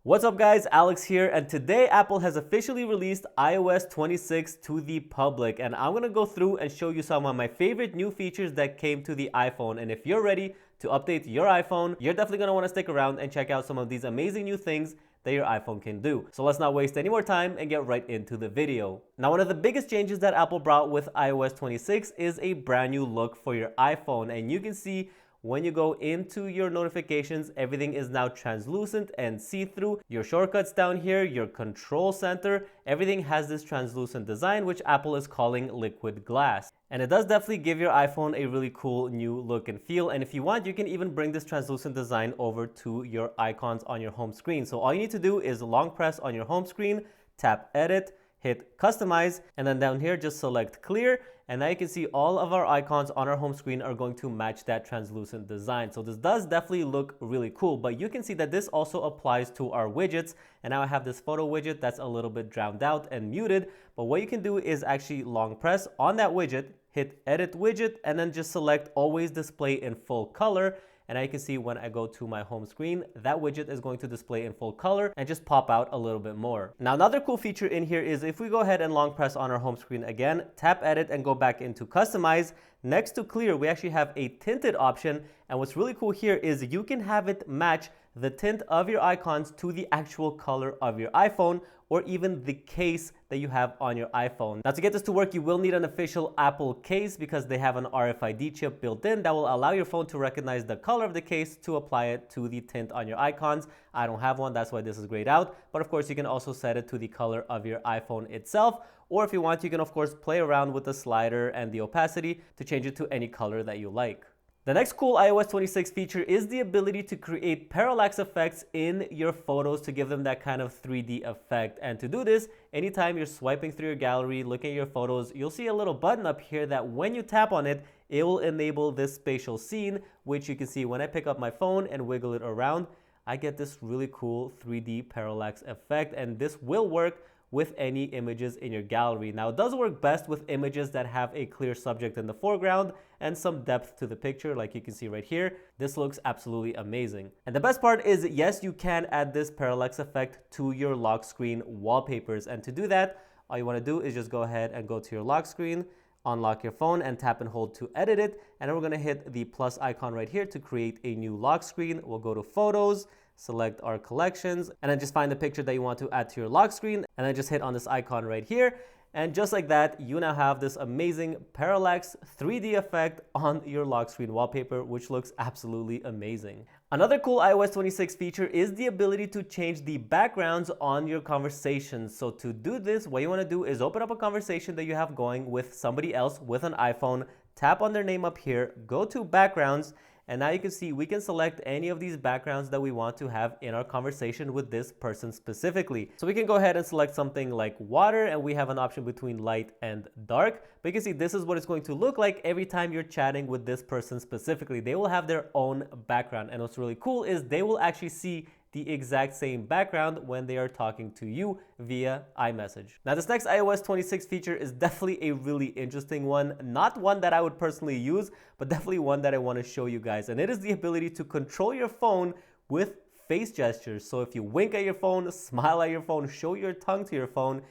What's up guys, Alex here, and today Apple has officially released iOS 26 to the public, and I'm gonna go through and show you some of my favorite new features that came to the iPhone. And if you're ready to update your iPhone, you're definitely gonna wanna stick around and check out some of these amazing new things that your iPhone can do. So let's not waste any more time and get right into the video. Now, one of the biggest changes that Apple brought with iOS 26 is a brand new look for your iPhone, and you can see when you go into your notifications, everything is now translucent and see-through. Your shortcuts down here, your control center, everything has this translucent design, which Apple is calling liquid glass. And it does definitely give your iPhone a really cool new look and feel. And if you want, you can even bring this translucent design over to your icons on your home screen. So all you need to do is long press on your home screen, tap edit, hit customize, and then down here just select clear, and now you can see all of our icons on our home screen are going to match that translucent design. So this does definitely look really cool, but you can see that this also applies to our widgets. And now I have this photo widget that's a little bit drowned out and muted, but what you can do is actually long press on that widget, hit edit widget, and then just select always display in full color. And now you can see when I go to my home screen, that widget is going to display in full color and just pop out a little bit more. Now, another cool feature in here is if we go ahead and long press on our home screen again, tap edit and go back into customize, next to clear, we actually have a tinted option. And what's really cool here is you can have it match the tint of your icons to the actual color of your iPhone, or even the case that you have on your iPhone. Now, to get this to work, you will need an official Apple case because they have an RFID chip built in that will allow your phone to recognize the color of the case to apply it to the tint on your icons. I don't have one, that's why this is grayed out. But of course, you can also set it to the color of your iPhone itself. Or if you want, you can of course play around with the slider and the opacity to change it to any color that you like. The next cool iOS 26 feature is the ability to create parallax effects in your photos to give them that kind of 3D effect. And to do this, anytime you're swiping through your gallery, looking at your photos, you'll see a little button up here that when you tap on it, it will enable this spatial scene, which you can see when I pick up my phone and wiggle it around, I get this really cool 3D parallax effect, and this will work with any images in your gallery. Now, it does work best with images that have a clear subject in the foreground and some depth to the picture, like you can see right here. This looks absolutely amazing. And the best part is, yes, you can add this parallax effect to your lock screen wallpapers. And to do that, all you wanna do is just go ahead and go to your lock screen, unlock your phone, and tap and hold to edit it. And then we're gonna hit the plus icon right here to create a new lock screen. We'll go to photos, select our collections, and then just find the picture that you want to add to your lock screen, and then just hit on this icon right here. And just like that, you now have this amazing parallax 3D effect on your lock screen wallpaper, which looks absolutely amazing. Another cool iOS 26 feature is the ability to change the backgrounds on your conversations. So to do this, what you want to do is open up a conversation that you have going with somebody else with an iPhone, tap on their name up here, go to backgrounds, and now you can see we can select any of these backgrounds that we want to have in our conversation with this person specifically. So we can go ahead and select something like water, and we have an option between light and dark. But you can see this is what it's going to look like every time you're chatting with this person specifically. They will have their own background. And what's really cool is they will actually see the exact same background when they are talking to you via iMessage. Now, this next iOS 26 feature is definitely a really interesting one. Not one that I would personally use, but definitely one that I want to show you guys. And it is the ability to control your phone with face gestures. So if you wink at your phone, smile at your phone, show your tongue to your phone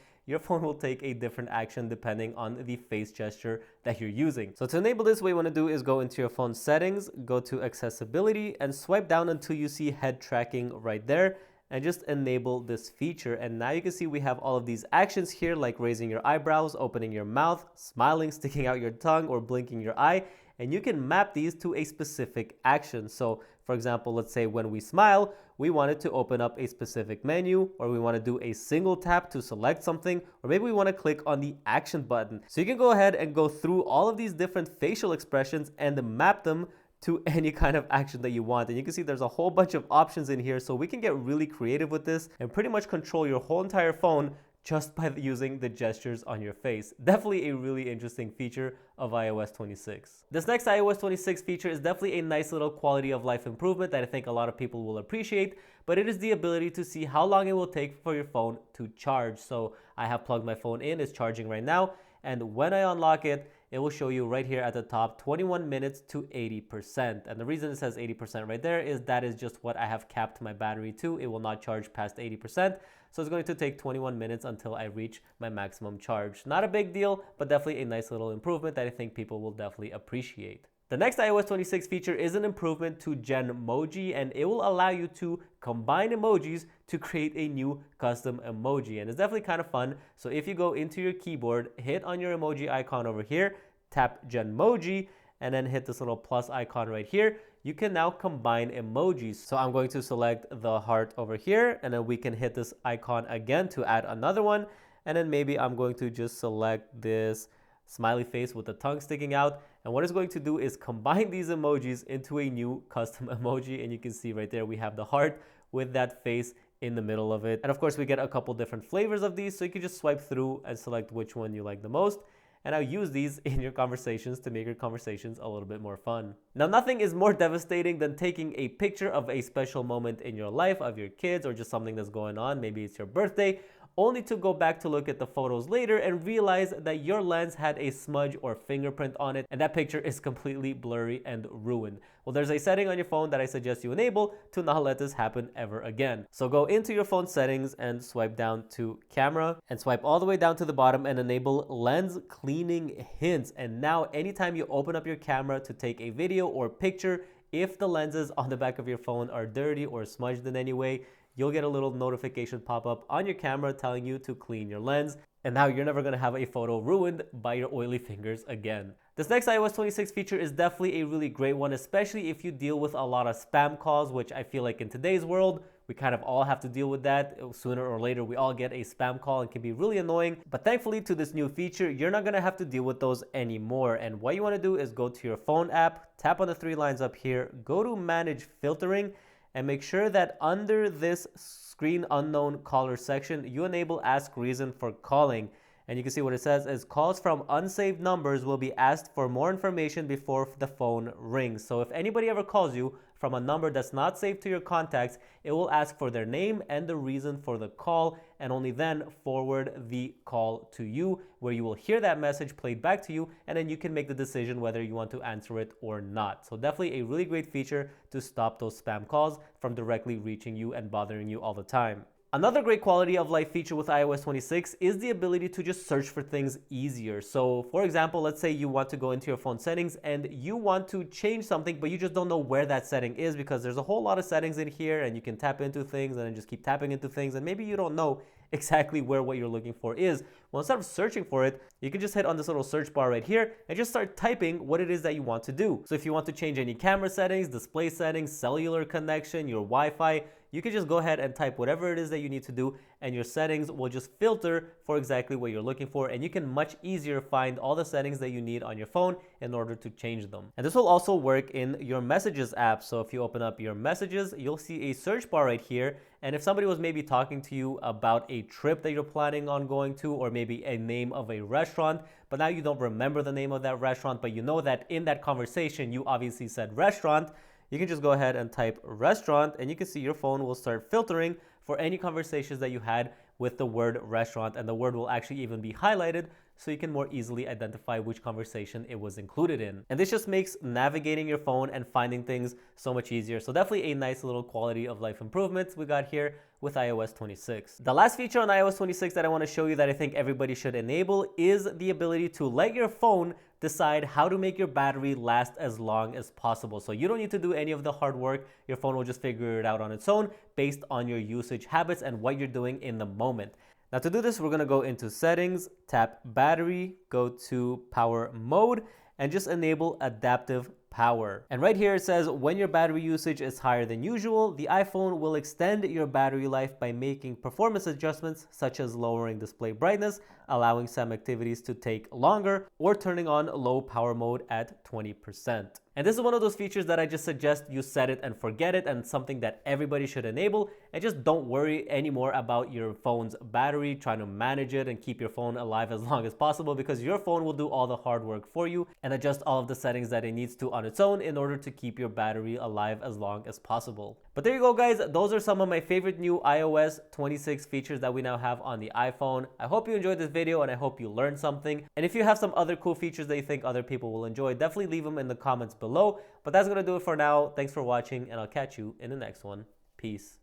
will take a different action depending on the face gesture that you're using. So to enable this, what you want to do is go into your phone settings, go to accessibility, and swipe down until you see head tracking right there, and just enable this feature. And now you can see we have all of these actions here, like raising your eyebrows, opening your mouth, smiling, sticking out your tongue, or blinking your eye. And you can map these to a specific action. So for example, let's say when we smile, we wanted to open up a specific menu, or we want to do a single tap to select something, or maybe we want to click on the action button. So you can go ahead and go through all of these different facial expressions and map them to any kind of action that you want. And you can see there's a whole bunch of options in here, so we can get really creative with this and pretty much control your whole entire phone just by using the gestures on your face. Definitely a really interesting feature of iOS 26. This next iOS 26 feature is definitely a nice little quality of life improvement that I think a lot of people will appreciate, but it is the ability to see how long it will take for your phone to charge. So I have plugged my phone in, it's charging right now, and when I unlock it, it will show you right here at the top 21 minutes to 80%. And the reason it says 80% right there is that is just what I have capped my battery to. It will not charge past 80%. So it's going to take 21 minutes until I reach my maximum charge. Not a big deal, but definitely a nice little improvement that I think people will definitely appreciate. The next iOS 26 feature is an improvement to Genmoji, and it will allow you to combine emojis to create a new custom emoji. And it's definitely kind of fun. So if you go into your keyboard, hit on your emoji icon over here, tap Genmoji, and then hit this little plus icon right here, you can now combine emojis. So I'm going to select the heart over here, and then we can hit this icon again to add another one. And then maybe I'm going to just select this smiley face with the tongue sticking out. And what it's going to do is combine these emojis into a new custom emoji. And you can see right there, we have the heart with that face in the middle of it. And of course, we get a couple different flavors of these. So you can just swipe through and select which one you like the most. And I'll use these in your conversations to make your conversations a little bit more fun. Now, nothing is more devastating than taking a picture of a special moment in your life, of your kids, or just something that's going on. Maybe it's your birthday, only to go back to look at the photos later and realize that your lens had a smudge or fingerprint on it, and that picture is completely blurry and ruined. Well, there's a setting on your phone that I suggest you enable to not let this happen ever again. So go into your phone settings and swipe down to camera and swipe all the way down to the bottom and enable lens cleaning hints. And now anytime you open up your camera to take a video or picture, if the lenses on the back of your phone are dirty or smudged in any way, you'll get a little notification pop up on your camera telling you to clean your lens. And now you're never going to have a photo ruined by your oily fingers again. This next iOS 26 feature is definitely a really great one, especially if you deal with a lot of spam calls, which I feel like in today's world, we kind of all have to deal with that. Sooner or later, we all get a spam call and can be really annoying. But thankfully to this new feature, you're not going to have to deal with those anymore. And what you want to do is go to your phone app, tap on the three lines up here, go to manage filtering, and make sure that under this screen unknown caller section, you enable ask reason for calling. And you can see what it says is calls from unsaved numbers will be asked for more information before the phone rings. So if anybody ever calls you from a number that's not saved to your contacts, it will ask for their name and the reason for the call, and only then forward the call to you, where you will hear that message played back to you, and then you can make the decision whether you want to answer it or not. So definitely a really great feature to stop those spam calls from directly reaching you and bothering you all the time. Another great quality of life feature with iOS 26 is the ability to just search for things easier. So for example, let's say you want to go into your phone settings and you want to change something, but you just don't know where that setting is because there's a whole lot of settings in here and you can tap into things and then just keep tapping into things, and maybe you don't know exactly where what you're looking for is. Well, instead of searching for it, you can just hit on this little search bar right here and just start typing what it is that you want to do. So if you want to change any camera settings, display settings, cellular connection, your Wi-Fi, you can just go ahead and type whatever it is that you need to do, and your settings will just filter for exactly what you're looking for, and you can much easier find all the settings that you need on your phone in order to change them. And this will also work in your Messages app. So if you open up your Messages, you'll see a search bar right here, and if somebody was maybe talking to you about a trip that you're planning on going to, or maybe a name of a restaurant, but now you don't remember the name of that restaurant, but you know that in that conversation you obviously said restaurant, you can just go ahead and type restaurant, and you can see your phone will start filtering for any conversations that you had with the word restaurant, and the word will actually even be highlighted so you can more easily identify which conversation it was included in. And this just makes navigating your phone and finding things so much easier. So definitely a nice little quality of life improvements we got here with iOS 26. The last feature on iOS 26 that I want to show you that I think everybody should enable is the ability to let your phone decide how to make your battery last as long as possible. So you don't need to do any of the hard work. Your phone will just figure it out on its own based on your usage habits and what you're doing in the moment. Now to do this, we're going to go into settings, tap battery, go to power mode, and just enable adaptive power. And right here it says when your battery usage is higher than usual, the iPhone will extend your battery life by making performance adjustments such as lowering display brightness, allowing some activities to take longer, or turning on low power mode at 20%. And this is one of those features that I just suggest you set it and forget it, and something that everybody should enable, and just don't worry anymore about your phone's battery, trying to manage it and keep your phone alive as long as possible, because your phone will do all the hard work for you and adjust all of the settings that it needs to on its own in order to keep your battery alive as long as possible. But there you go, guys. Those are some of my favorite new iOS 26 features that we now have on the iPhone. I hope you enjoyed this video and I hope you learned something. And if you have some other cool features that you think other people will enjoy, definitely leave them in the comments below. But that's going to do it for now. Thanks for watching and I'll catch you in the next one. Peace.